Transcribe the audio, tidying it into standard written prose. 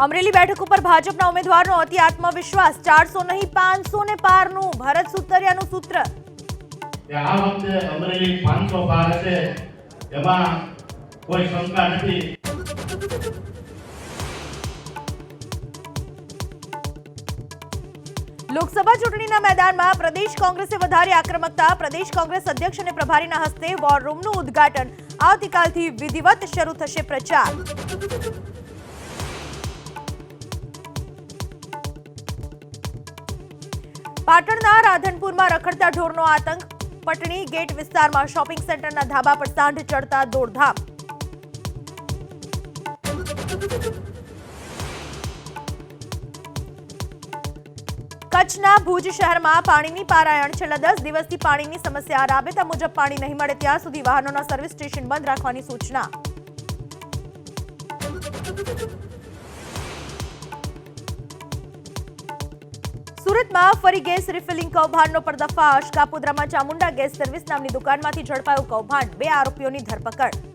અમરેલી બેઠક ઉપર ભાજપના ઉમેદવારનો અતિ આત્મવિશ્વાસ 400 નહીં 500 ને પારનું ભરત સુતરિયાનું સૂત્ર આ વખતે અમરેલી 500 પાર હશે એમાં કોઈ શંકા નથી। લોકસભા ચૂંટણીના મેદાનમાં પ્રદેશ કોંગ્રેસે વધારી આક્રમકતા પ્રદેશ કોંગ્રેસ અધ્યક્ષ અને પ્રભારીના હસ્તે વોર રૂમનું ઉદ્ઘાટન આવતીકાલથી વિધિવત શરૂ થશે પ્રચાર। પાટણના રાધનપુરમાં રખડતા ઢોરનો આતંક પટણી ગેટ વિસ્તારમાં શોપિંગ સેન્ટરના ધાબા પર સાંઢ ચડતા દોડધામ। કચ્છના ભુજ શહેરમાં પાણીની પારાયણ છેલ્લા 10 દિવસથી પાણીની સમસ્યા રાબેતા મુજબ પાણી નહીં મળે ત્યાં સુધી વાહનોના સર્વિસ સ્ટેશન બંધ રાખવાની સૂચના। સુરતમાં ફરી ગેસ રિફિલિંગ કૌભાંડનો પર્દાફાશ કાપોદ્રામાં ચામુંડા ગેસ સર્વિસ નામની દુકાનમાંથી ઝડપાયું કૌભાંડ 2 આરોપીઓની ધરપકડ।